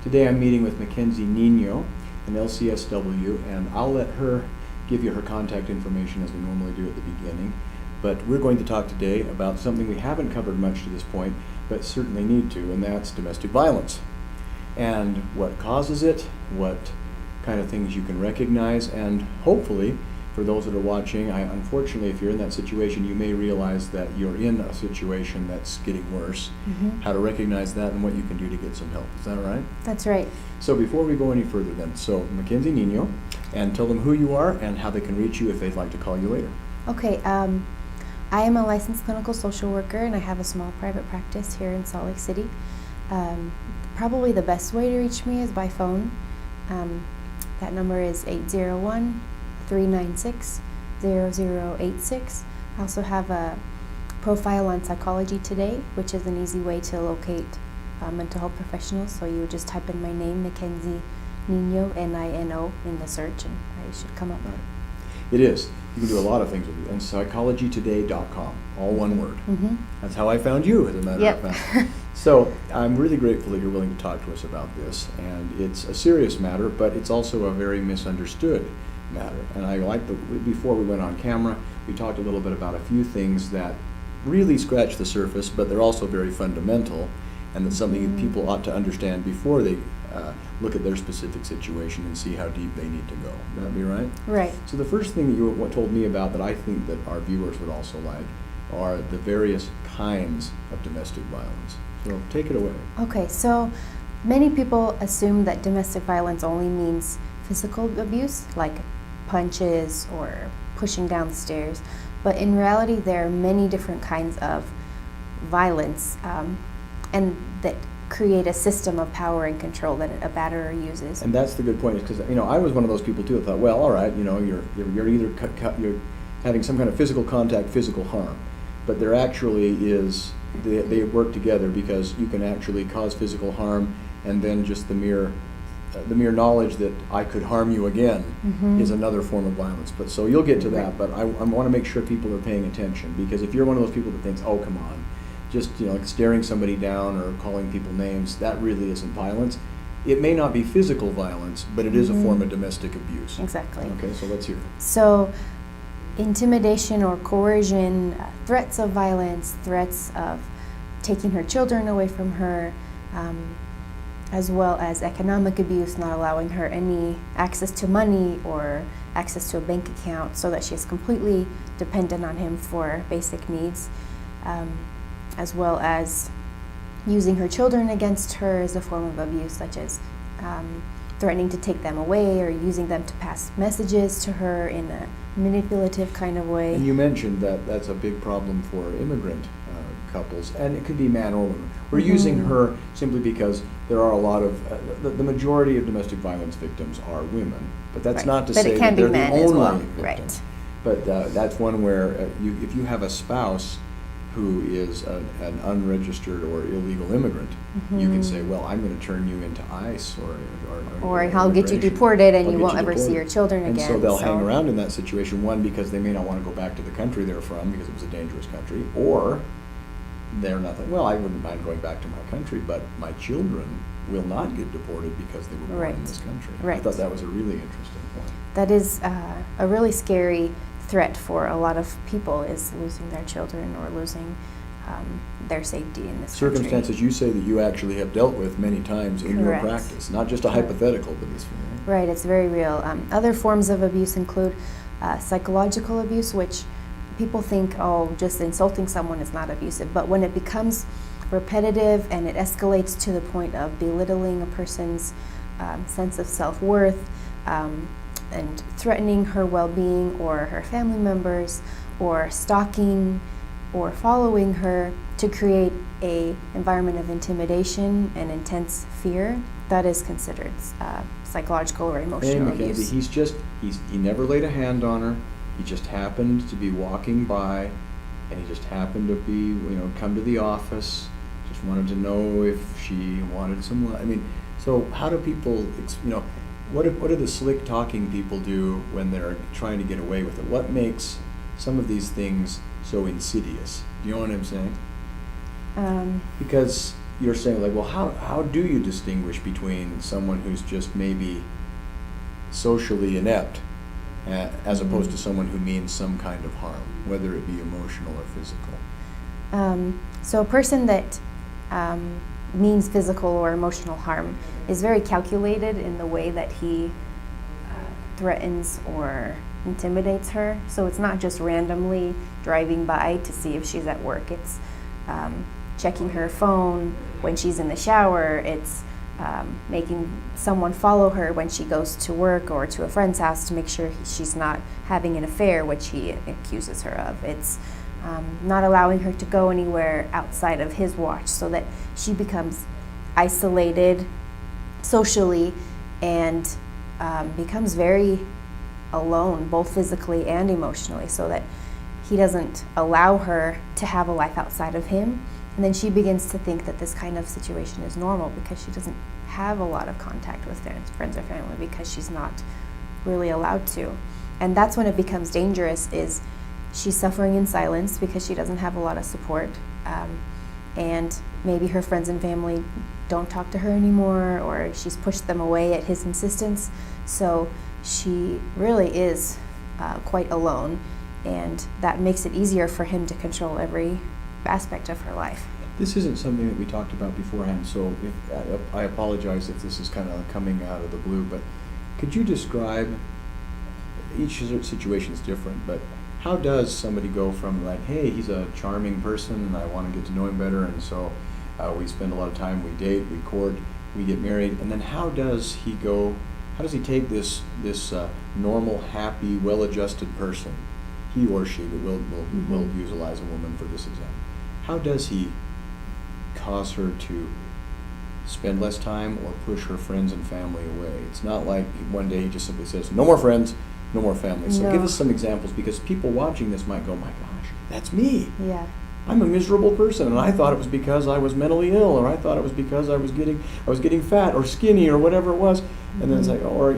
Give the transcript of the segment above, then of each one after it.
Today I'm meeting with McKenzie Niño, an LCSW, and I'll let her give you her contact information as we normally do at the beginning. But we're going to talk today about something we haven't covered much to this point, but certainly need to, and that's domestic violence. And what causes it, what kind of things you can recognize, and hopefully, for those that are watching, unfortunately, if you're in that situation, you may realize that you're in a situation that's getting worse. Mm-hmm. How to recognize that and what you can do to get some help. Is that right? That's right. So before we go any further then, so McKenzie Niño, and tell them who you are and how they can reach you if they'd like to call you later. Okay, I am a licensed clinical social worker, and I have a small private practice here in Salt Lake City. Probably the best way to reach me is by phone. That number is 801-396-0086. I also have a profile on Psychology Today, which is an easy way to locate mental health professionals. So you would just type in my name, McKenzie Niño, N-I-N-O, in the search, and I should come up. Right. It is. You can do a lot of things with it. And psychologytoday.com, all one word. Mm-hmm. That's how I found you, as a matter of fact. So I'm really grateful that you're willing to talk to us about this. And it's a serious matter, but it's also a very misunderstood matter. And I like before we went on camera, we talked a little bit about a few things that really scratch the surface, but they're also very fundamental, and that's something that people ought to understand before they look at their specific situation and see how deep they need to go. Would that be right? Right. So the first thing that you told me about that I think that our viewers would also like are the various kinds of domestic violence. So take it away. Okay, so many people assume that domestic violence only means physical abuse, like punches or pushing down the stairs, but in reality there are many different kinds of violence, and that create a system of power and control that a batterer uses. And that's the good point, because I was one of those people too that thought, well, all right, you're either you're having some kind of physical contact, physical harm, but there actually is they work together, because you can actually cause physical harm, and then just the mere knowledge that I could harm you again is another form of violence. But so you'll get to that, but I want to make sure people are paying attention, because if you're one of those people that thinks, oh, come on, just like staring somebody down or calling people names, that really isn't violence. It may not be physical violence, but it is a form of domestic abuse. Exactly. Okay, so let's hear it. So intimidation or coercion, threats of violence, threats of taking her children away from her, as well as economic abuse, not allowing her any access to money or access to a bank account, so that she is completely dependent on him for basic needs, as well as using her children against her as a form of abuse, such as threatening to take them away or using them to pass messages to her in a manipulative kind of way. And you mentioned that that's a big problem for immigrant couples, and it could be man or woman. We're using her simply because there are a lot of, the majority of domestic violence victims are women, but that's not to say that they're the only victim. Right. But that's one where if you have a spouse who is an unregistered or illegal immigrant, you can say, well, I'm going to turn you into ICE or I'll get you deported, and you won't ever see your children again. And so they'll hang around in that situation, one, because they may not want to go back to the country they're from because it was a dangerous country, or they're not like, well, I wouldn't mind going back to my country, but my children will not get deported because they were born in this country. Right. I thought that was a really interesting point. That is a really scary threat for a lot of people, is losing their children or losing their safety in this circumstances country. You say that you actually have dealt with many times in your practice, not just a hypothetical, but this one. Right, it's very real. Other forms of abuse include psychological abuse, which people think, oh, just insulting someone is not abusive, but when it becomes repetitive and it escalates to the point of belittling a person's sense of self-worth, and threatening her well-being or her family members, or stalking or following her to create an environment of intimidation and intense fear, that is considered psychological or emotional abuse. He never laid a hand on her. He just happened to be walking by, and he just happened to be, come to the office, just wanted to know if she wanted some, so how do people, what do the slick talking people do when they're trying to get away with it? What makes some of these things so insidious? Do you know what I'm saying? Because you're saying, like, well, how do you distinguish between someone who's just maybe socially inept as opposed to someone who means some kind of harm, whether it be emotional or physical? So a person that means physical or emotional harm is very calculated in the way that he threatens or intimidates her. So it's not just randomly driving by to see if she's at work. It's checking her phone when she's in the shower. It's making someone follow her when she goes to work or to a friend's house to make sure she's not having an affair, which he accuses her of. It's not allowing her to go anywhere outside of his watch, so that she becomes isolated socially and becomes very alone, both physically and emotionally, so that he doesn't allow her to have a life outside of him. And then she begins to think that this kind of situation is normal because she doesn't have a lot of contact with friends or family, because she's not really allowed to. And that's when it becomes dangerous, is she's suffering in silence because she doesn't have a lot of support. And maybe her friends and family don't talk to her anymore, or she's pushed them away at his insistence. So she really is quite alone, and that makes it easier for him to control every aspect of her life. This isn't something that we talked about beforehand, so I apologize if this is kind of coming out of the blue, but could you describe, each situation is different, but how does somebody go from, like, hey, he's a charming person and I want to get to know him better, and so we spend a lot of time, we date, we court, we get married, and then how does he take this normal, happy, well-adjusted person, he or she, but we'll utilize a woman for this example, how does he cause her to spend less time or push her friends and family away? It's not like one day he just simply says, no more friends, no more family. So give us some examples, because people watching this might go, my gosh, that's me. Yeah. I'm a miserable person, and I thought it was because I was mentally ill, or I thought it was because I was getting fat or skinny or whatever it was. And then it's like, or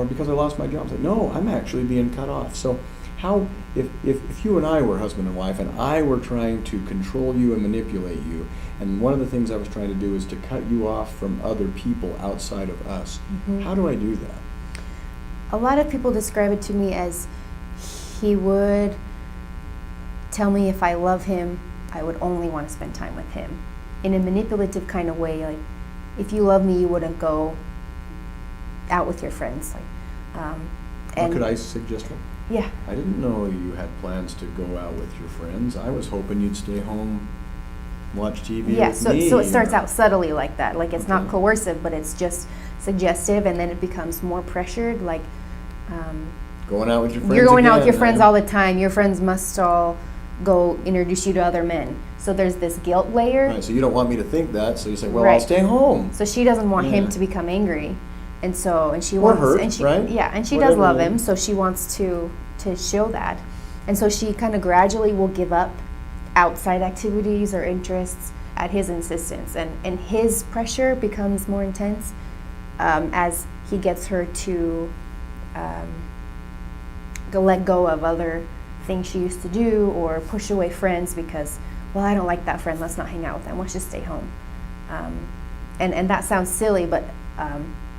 because I lost my job. It's like, no, I'm actually being cut off. So how, if you and I were husband and wife, and I were trying to control you and manipulate you, and one of the things I was trying to do is to cut you off from other people outside of us, how do I do that? A lot of people describe it to me as, he would tell me if I love him, I would only want to spend time with him. In a manipulative kind of way, like, if you love me, you wouldn't go out with your friends. And could I suggest one? Yeah. I didn't know you had plans to go out with your friends. I was hoping you'd stay home, watch TV with me. So it starts out subtly like that. Like, it's not coercive, but it's just suggestive, and then it becomes more pressured. Like, going out with your friends. You're going out with your friends all the time. Your friends must all go introduce you to other men. So there's this guilt layer. Right. So you don't want me to think that. So you say, well, I'll stay home. So she doesn't want him to become angry, and she wants, hurt, and she, right? Yeah, and she Whatever does love him. So she wants to show that, and so she kind of gradually will give up outside activities or interests at his insistence, and his pressure becomes more intense as he gets her to let go of other things she used to do, or push away friends because, well, I don't like that friend, let's not hang out with them, let's just stay home. And that sounds silly, but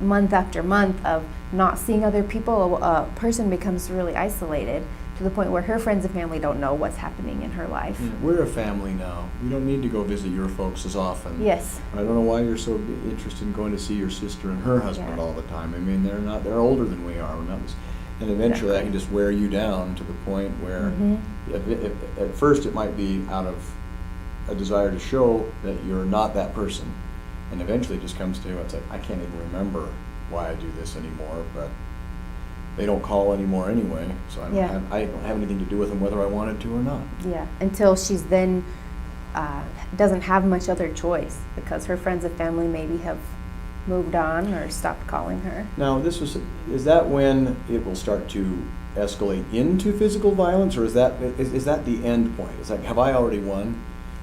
month after month of not seeing other people, a person becomes really isolated to the point where her friends and family don't know what's happening in her life. Yeah, we're a family now. We don't need to go visit your folks as often. Yes. I don't know why you're so interested in going to see your sister and her husband all the time. I mean, they're older than we are. And eventually that can just wear you down to the point where at first it might be out of a desire to show that you're not that person. And eventually it just comes to, it's like, I can't even remember why I do this anymore, but they don't call anymore anyway, so I don't have anything to do with them whether I wanted to or not. Yeah, until she's then doesn't have much other choice because her friends and family maybe have moved on or stopped calling her. Now, is that when it will start to escalate into physical violence, or is that the end point? It's like, have I already won?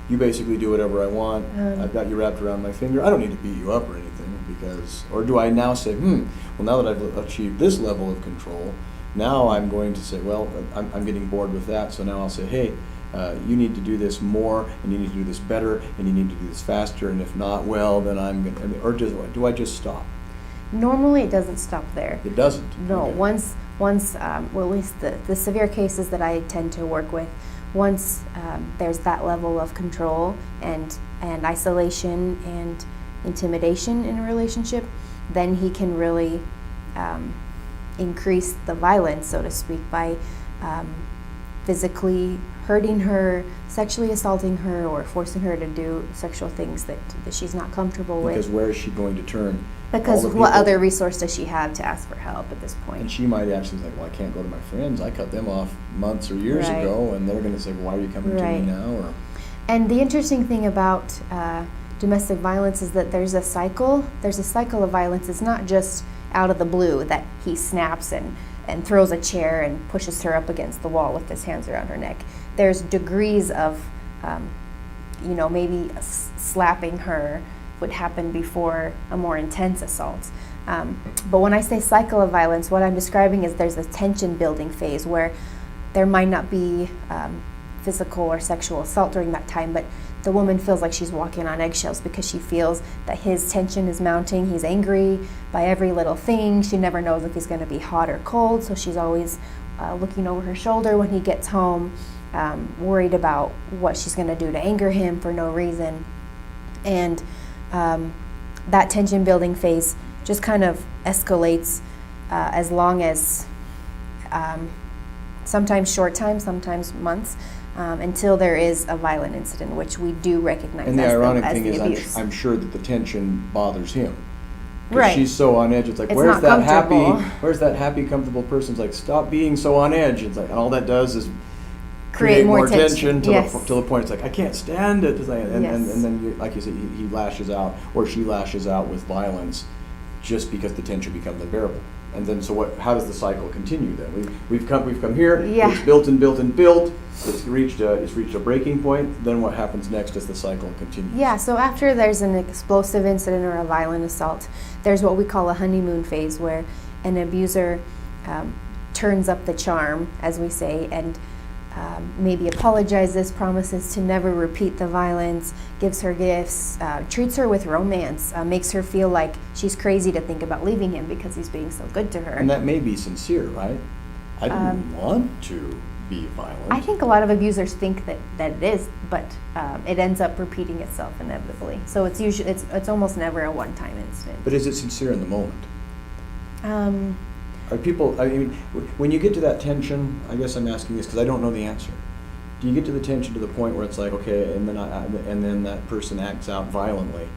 You basically do whatever I want. I've got you wrapped around my finger. I don't need to beat you up or anything, or do I now say, well, now that I've achieved this level of control, now I'm going to say, well, I'm getting bored with that, so now I'll say, hey, you need to do this more, and you need to do this better, and you need to do this faster, and if not, well, then I'm going to, or do I just stop? Normally, it doesn't stop there. It doesn't? No, Okay. once, well, at least the severe cases that I tend to work with, once there's that level of control and isolation and intimidation in a relationship, then he can really increase the violence, so to speak, by physically hurting her, sexually assaulting her, or forcing her to do sexual things that she's not comfortable with. Because where is she going to turn? Because All the what people- other resource does she have to ask for help at this point? And she might actually be like, well, I can't go to my friends. I cut them off months or years Right. ago, and they're going to say, well, why are you coming to Right. me now? Or And the interesting thing about domestic violence is that there's a cycle. There's a cycle of violence. It's not just out of the blue that he snaps and throws a chair and pushes her up against the wall with his hands around her neck. There's degrees of, maybe slapping her would happen before a more intense assault. But when I say cycle of violence, what I'm describing is there's a tension building phase where there might not be physical or sexual assault during that time, but the woman feels like she's walking on eggshells because she feels that his tension is mounting. He's angry by every little thing. She never knows if he's going to be hot or cold, so she's always looking over her shoulder when he gets home, worried about what she's going to do to anger him for no reason. And that tension building phase just kind of escalates as long as sometimes short time, sometimes months, until there is a violent incident, which we do recognize and the as ironic as thing the is, abuse. I'm sure that the tension bothers him. 'Cause Right. she's so on edge. It's like, It's where's not that happy? comfortable. Where's that happy, comfortable person? It's like, stop being so on edge. It's like, and all that does is Create more tension. till Yes. the point it's like, I can't stand it. It's like, and Yes. then you, like you said, he lashes out, or she lashes out with violence, just because the tension becomes unbearable. And then, so what? How does the cycle continue? Then we've come here. Yeah. It's built and built and built. It's reached a breaking point. Then what happens next as the cycle continues? Yeah, so after there's an explosive incident or a violent assault, there's what we call a honeymoon phase, where an abuser turns up the charm, as we say, and maybe apologizes, promises to never repeat the violence, gives her gifts, treats her with romance, makes her feel like she's crazy to think about leaving him because he's being so good to her. And that may be sincere, right? I didn't want to be violent. I think a lot of abusers think that it is, but it ends up repeating itself inevitably. So it's usually it's almost never a one-time incident. But is it sincere in the moment? Um, Are people, I mean, when you get to that tension, I guess I'm asking this because I don't know the answer. Do you get to the tension to the point where it's like, okay, and then that person acts out violently,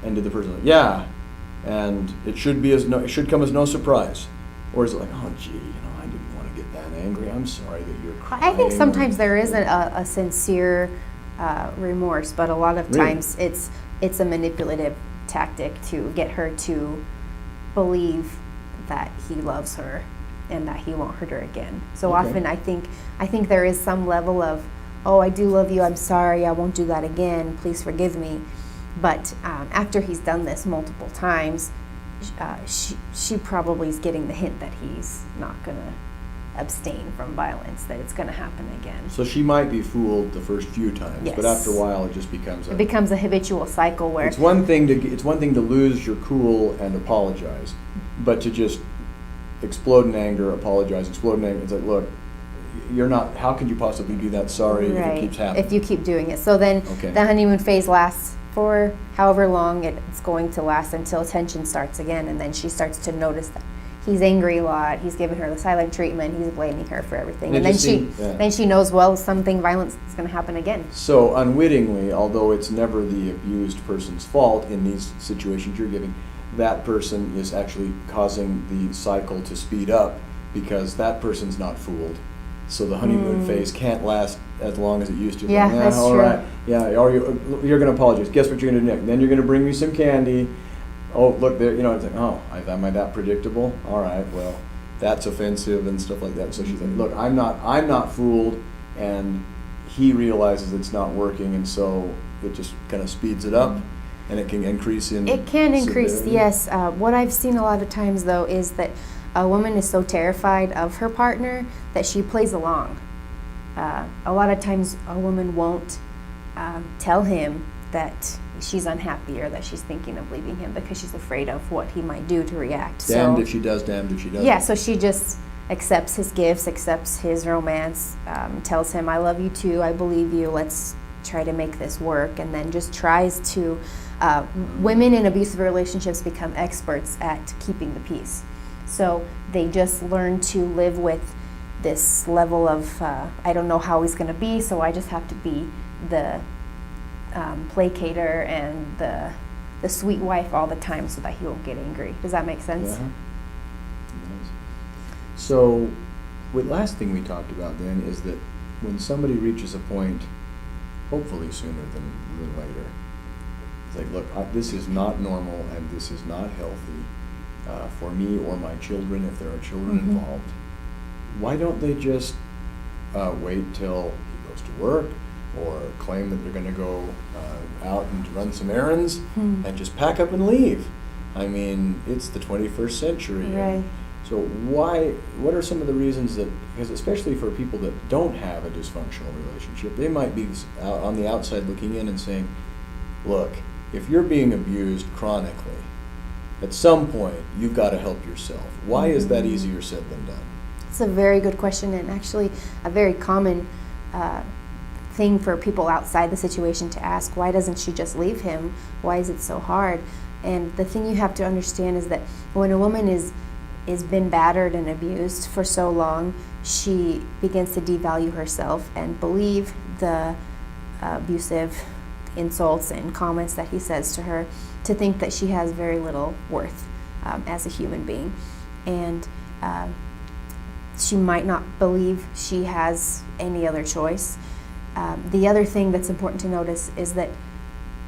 and did the person like, yeah, and it should come as no surprise, or is it like, oh gee, I didn't want to get that angry. I'm sorry that you're crying. I think sometimes there is a sincere remorse, but a lot of Really? times it's a manipulative tactic to get her to believe that he loves her and that he won't hurt her again. So Okay. often I think there is some level of, oh, I do love you, I'm sorry, I won't do that again, please forgive me. But after he's done this multiple times, she probably is getting the hint that he's not going to abstain from violence, that it's going to happen again. So she might be fooled the first few times, but Yes. after a while it just becomes It becomes a habitual cycle where It's one thing to lose your cool and apologize, but to just explode in anger, apologize, explode in anger. It's like, look, you're not. How could you possibly do that? Sorry, if it keeps happening. if you keep doing it. So then Okay. the honeymoon phase lasts for however long it's going to last until tension starts again, and then she starts to notice that he's angry a lot, he's giving her the silent treatment, he's blaming her for everything. And it And then just seems- yeah. then she knows, well, something violent is going to happen again. So unwittingly, although it's never the abused person's fault in these situations you're giving, that person is actually causing the cycle to speed up because that person's not fooled. So the honeymoon phase can't last as long as it used to. Yeah, Like, that's all true. right. Yeah, or you're going to apologize. Guess what you're going to do next? Then you're going to bring me some candy. Oh, look there. It's like, oh, am I that predictable? All right, well, that's offensive and stuff like that. So she's like, look, I'm not fooled, and he realizes it's not working, and so it just kind of speeds it up, and it can increase in. It can increase, severity. yes. What I've seen a lot of times, though, is that a woman is so terrified of her partner that she plays along. a lot of times a woman won't tell him that she's unhappy or that she's thinking of leaving him because she's afraid of what he might do to react. Damned if she does, damned if she doesn't. Yeah, so she just accepts his gifts, accepts his romance, tells him, I love you too, I believe you, let's try to make this work, and then just tries to, women in abusive relationships become experts at keeping the peace. So they just learn to live with this level of, I don't know how he's going to be, so I just have to be the placater and the sweet wife all the time so that he won't get angry. Does that make sense? Yeah. So, the last thing we talked about then is that when somebody reaches a point, hopefully sooner than later, it's like, look, this is not normal and this is not healthy for me or my children if there are children involved. Why don't they just wait till he goes to work or claim that they're going to go out and run some errands and just pack up and leave? I mean, it's the 21st century. Right. So what are some of the reasons that, because especially for people that don't have a dysfunctional relationship, they might be out on the outside looking in and saying, look, if you're being abused chronically, at some point you've got to help yourself. Why is that easier said than done? It's a very good question, and actually a very common thing for people outside the situation to ask. Why doesn't she just leave him? Why is it so hard? And the thing you have to understand is that when a woman is been battered and abused for so long, she begins to devalue herself and believe the abusive insults and comments that he says to her, to think that she has very little worth as a human being. And she might not believe she has any other choice. The other thing that's important to notice is that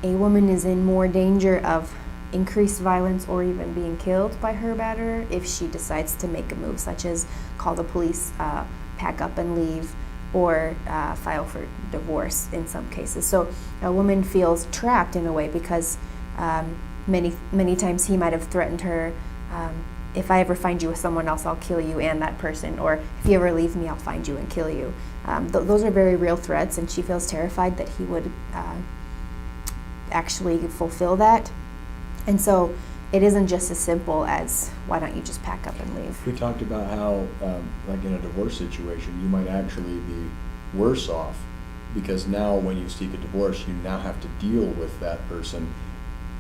a woman is in more danger of increased violence or even being killed by her batterer if she decides to make a move, such as call the police, pack up and leave, or file for divorce in some cases. So a woman feels trapped in a way because many times he might have threatened her, if I ever find you with someone else, I'll kill you and that person, or if you ever leave me, I'll find you and kill you. Those are very real threats, and she feels terrified that he would actually fulfill that. And so it isn't just as simple as, why don't you just pack up and leave? We talked about how, like in a divorce situation, you might actually be worse off because now when you seek a divorce, you now have to deal with that person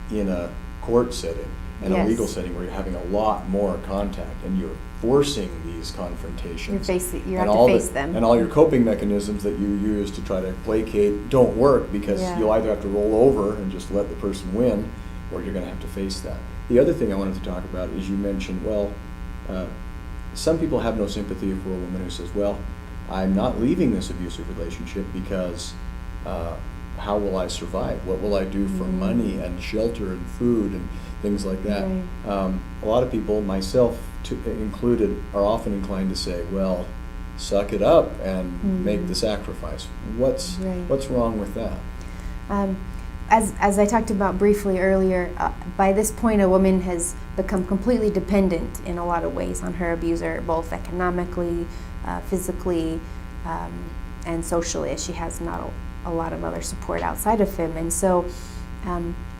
in a court setting and a legal setting where you're having a lot more contact and you're forcing these confrontations. You have to face them. And all your coping mechanisms that you use to try to placate don't work because you'll either have to roll over and just let the person win, or you're going to have to face that. The other thing I wanted to talk about is you mentioned, some people have no sympathy for a woman who says, well, I'm not leaving this abusive relationship because how will I survive? What will I do for money and shelter and food and things like that? Right. A lot of people, myself included, are often inclined to say, well, suck it up and make the sacrifice. What's wrong with that? As I talked about briefly earlier, by this point a woman has become completely dependent in a lot of ways on her abuser, both economically, physically, and socially, as she has not a lot of other support outside of him. And so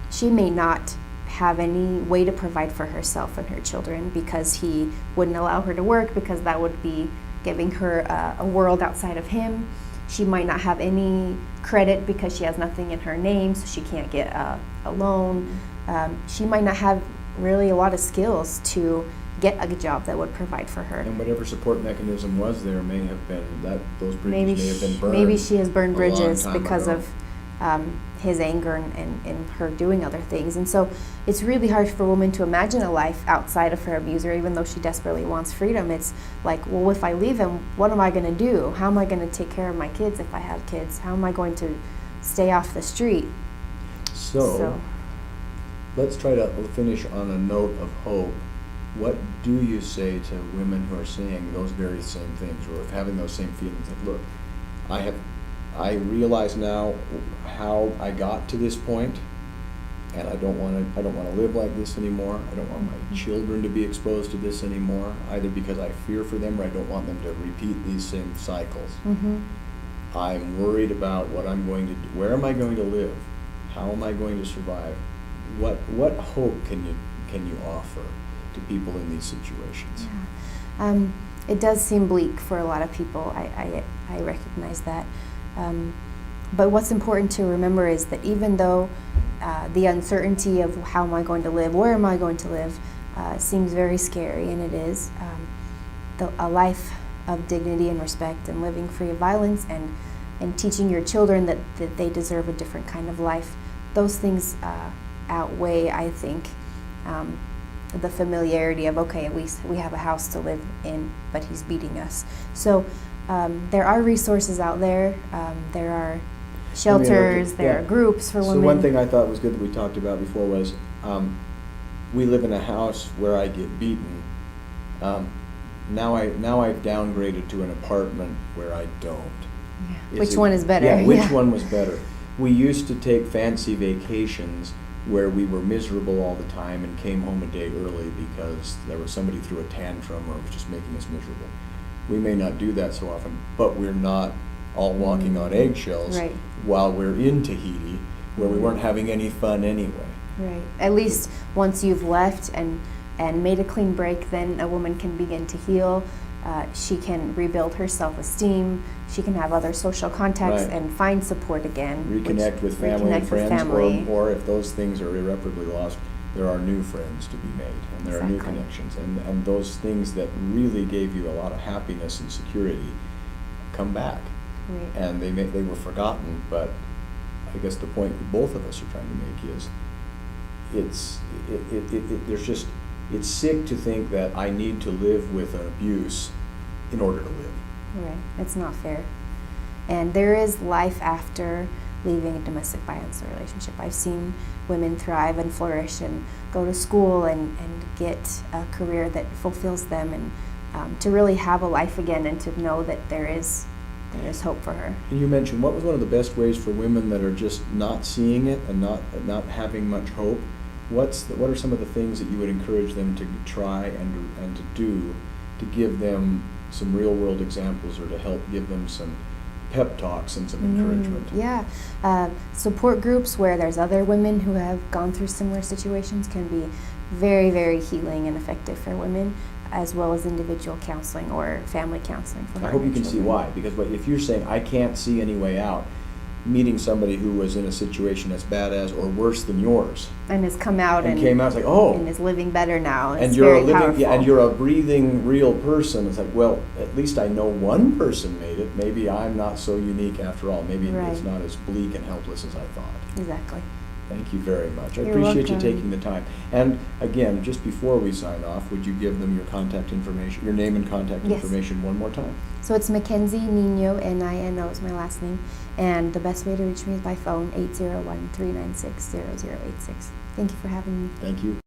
she may not have any way to provide for herself and her children because he wouldn't allow her to work, because that would be giving her a world outside of him. She might not have any credit because she has nothing in her name, so she can't get a loan. She might not have really a lot of skills to get a job that would provide for her. And whatever support mechanism was there may have been those bridges may have been burned. Maybe she has burned bridges because of his anger and her doing other things. And so it's really hard for a woman to imagine a life outside of her abuser, even though she desperately wants freedom. It's like, well, if I leave him, what am I going to do? How am I going to take care of my kids if I have kids? How am I going to stay off the street? So let's try to finish on a note of hope. What do you say to women who are saying those very same things, or having those same feelings? Like, look, I realize now how I got to this point, and I don't want to live like this anymore. I don't want my children to be exposed to this anymore, either because I fear for them or I don't want them to repeat these same cycles. I'm worried about what I'm going to do. Where am I going to live? How am I going to survive? What hope can you offer to people in these situations? Yeah. It does seem bleak for a lot of people. I recognize that. But what's important to remember is that even though the uncertainty of how am I going to live, where am I going to live, seems very scary, and it is, a life of dignity and respect and living free of violence and teaching your children that they deserve a different kind of life, those things outweigh, I think, the familiarity of, okay, at least we have a house to live in, but he's beating us. So there are resources out there. There are shelters, there are groups for women. So one thing I thought was good that we talked about before was, we live in a house where I get beaten. Now I've downgraded to an apartment where I don't. Yeah. Which one is better? Yeah, which one was better? We used to take fancy vacations where we were miserable all the time and came home a day early because there was somebody threw a tantrum or was just making us miserable. We may not do that so often, but we're not all walking on eggshells while we're in Tahiti, where we weren't having any fun anyway. Right. At least once you've left and made a clean break, then a woman can begin to heal. She can rebuild her self-esteem. She can have other social contacts and find support again. Reconnect with family and friends, or if those things are irreparably lost, there are new friends to be made, and there are new connections. And those things that really gave you a lot of happiness and security come back. Right. And they were forgotten, but I guess the point that both of us are trying to make is it's sick to think that I need to live with an abuse in order to live. Right. It's not fair. And there is life after leaving a domestic violence relationship. I've seen women thrive and flourish and go to school and get a career that fulfills them, and to really have a life again, and to know that there is hope for her. And you mentioned, what was one of the best ways for women that are just not seeing it and not having much hope? What are some of the things that you would encourage them to try and to do to give them some real world examples, or to help give them some pep talks and some encouragement? Yeah. Support groups where there's other women who have gone through similar situations can be very, very healing and effective for women, as well as individual counseling or family counseling for her. I hope you can see why, because if you're saying, I can't see any way out, meeting somebody who was in a situation as bad as or worse than yours, and has come out and it's like, oh, and is living better now, and you're and you're a breathing real person. It's like, well, at least I know one person made it. Maybe I'm not so unique after all. Maybe it's not as bleak and helpless as I thought. Exactly. Thank you very much. I You're appreciate welcome. you taking the time. And again, just before we sign off, would you give them your contact information, your name and contact information one more time? So it's McKenzie Niño, Nino is my last name, and the best way to reach me is by phone, 801-396-0086. Thank you for having me. Thank you.